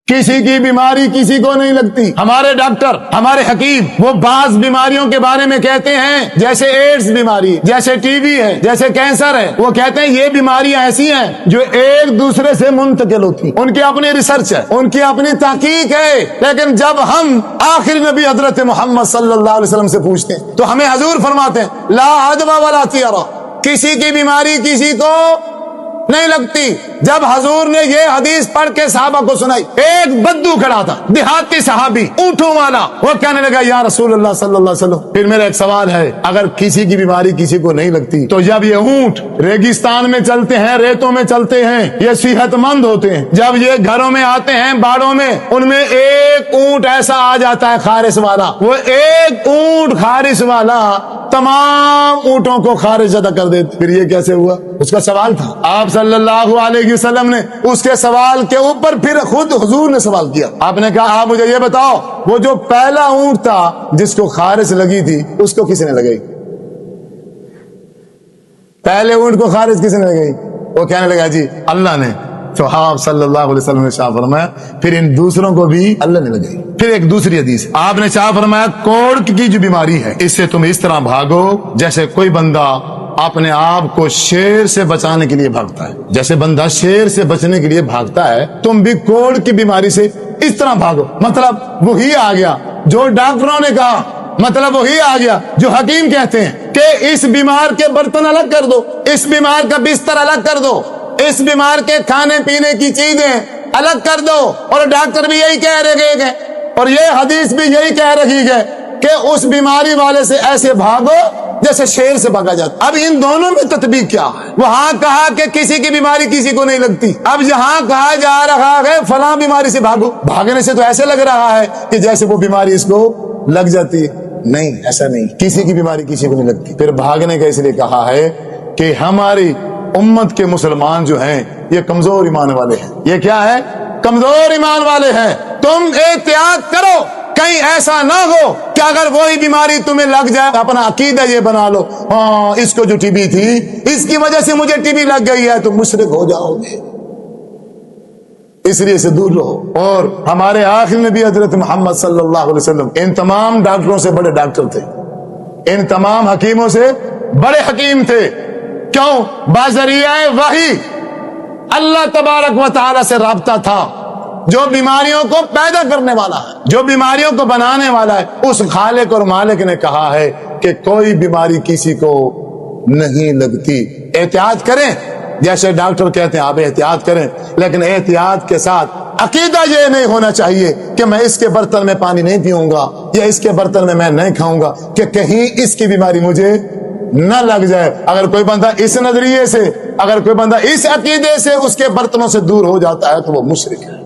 کسی کی بیماری کسی کو نہیں لگتی. ہمارے ڈاکٹر، ہمارے حکیم، وہ بعض بیماریوں کے بارے میں کہتے ہیں، جیسے ایڈز بیماری، جیسے ٹی بی ہے، جیسے کینسر ہے، وہ کہتے ہیں یہ بیماریاں ایسی ہیں جو ایک دوسرے سے منتقل ہوتی ہیں. ان کی اپنی ریسرچ ہے، ان کی اپنی تحقیق ہے. لیکن جب ہم آخری نبی حضرت محمد صلی اللہ علیہ وسلم سے پوچھتے ہیں تو ہمیں حضور فرماتے ہیں لا عدوى ولا طیرہ، کسی کی بیماری کسی کو نہیں لگتی. جب حضور نے یہ حدیث پڑھ کے صحابہ کو سنائی، ایک بدو کھڑا تھا، دیہاتی صحابی، اونٹوں والا، وہ کہنے لگا یا رسول اللہ صلی اللہ علیہ وسلم، پھر میرا ایک سوال ہے، اگر کسی کی بیماری کسی کو نہیں لگتی تو جب یہ اونٹ ریگستان میں چلتے ہیں، ریتوں میں چلتے ہیں، یہ صحت مند ہوتے ہیں، جب یہ گھروں میں آتے ہیں، باڑوں میں، ان میں ایک اونٹ ایسا آ جاتا ہے خارش والا، وہ ایک اونٹ خارش والا تمام اونٹوں کو خارج زدہ کر دیتے. پھر یہ کیسے ہوا؟ اس کا سوال تھا. آپ صلی اللہ علیہ وسلم نے اس کے سوال کے اوپر پھر خود حضور نے سوال کیا. آپ نے کہا آپ مجھے یہ بتاؤ، وہ جو پہلا اونٹ تھا جس کو خارش لگی تھی اس کو کس نے لگائی؟ پہلے اونٹ کو خارش کس نے لگائی؟ وہ کہنے لگا جی اللہ نے. تو آپ صلی اللہ علیہ وسلم نے شاہ فرمایا پھر ان دوسروں کو بھی اللہ نے لگائی. پھر ایک دوسری حدیث آپ نے شاہ فرمایا کوڑ کی جو بیماری ہے اس سے تم اس طرح بھاگو جیسے کوئی بندہ اپنے آپ کو شیر سے بچانے کے لیے بھاگتا ہے. جیسے بندہ شیر سے بچنے کے لیے بھاگتا ہے، تم بھی کوڑ کی بیماری سے اس طرح بھاگو. مطلب وہی آ گیا جو ڈاکٹروں نے کہا، مطلب وہی آ گیا جو حکیم کہتے ہیں کہ اس بیمار کے برتن الگ کر دو، اس بیمار کا بستر الگ کر دو، اس بیمار کے کھانے پینے کی چیزیں الگ کر دو. اور ڈاکٹر بھی یہی کہہ رہے گئے اور یہ حدیث بھی یہی کہہ رہی ہے کہ اس بیماری والے سے ایسے بھاگو جیسے شیر سے بھاگا جاتا. اب ان دونوں میں تطبیق کیا ہے؟ وہاں کہا کہ کسی کی بیماری کسی کو نہیں لگتی، اب یہاں کہا جا رہا ہے فلاں بیماری سے بھاگو. بھاگنے سے تو ایسے لگ رہا ہے کہ جیسے وہ بیماری اس کو لگ جاتی ہے. نہیں، ایسا نہیں، کسی کی بیماری کسی کو نہیں لگتی. پھر بھاگنے کا اس لیے کہا ہے کہ ہماری امت کے مسلمان جو ہیں یہ کمزور ایمان والے ہیں. یہ کیا ہے؟ کمزور ایمان والے ہیں. تم احتیاط کرو کہیں ایسا نہ ہو کہ اگر وہی بیماری تمہیں لگ جائے اپنا عقیدہ یہ بنا لو ہاں اس کو جو ٹی بی تھی اس کی وجہ سے مجھے ٹی بی لگ گئی ہے تو مشرک ہو جاؤ گے. اس لیے سے دور رہو. اور ہمارے آخری نبی حضرت محمد صلی اللہ علیہ وسلم ان تمام ڈاکٹروں سے بڑے ڈاکٹر تھے، ان تمام حکیموں سے بڑے حکیم تھے. کیوں؟ بذریعہ وحی اللہ تبارک و تعالی سے رابطہ تھا. جو بیماریوں کو پیدا کرنے والا ہے، جو بیماریوں کو بنانے والا ہے، اس خالق اور مالک نے کہا ہے کہ کوئی بیماری کسی کو نہیں لگتی. احتیاط کریں، جیسے ڈاکٹر کہتے ہیں آپ احتیاط کریں، لیکن احتیاط کے ساتھ عقیدہ یہ نہیں ہونا چاہیے کہ میں اس کے برتن میں پانی نہیں پیوں گا یا اس کے برتن میں نہیں کھاؤں گا کہ کہیں اس کی بیماری مجھے نہ لگ جائے. اگر کوئی بندہ اس نظریے سے، اگر کوئی بندہ اس عقیدے سے اس کے برتنوں سے دور ہو جاتا ہے تو وہ مشرک ہے.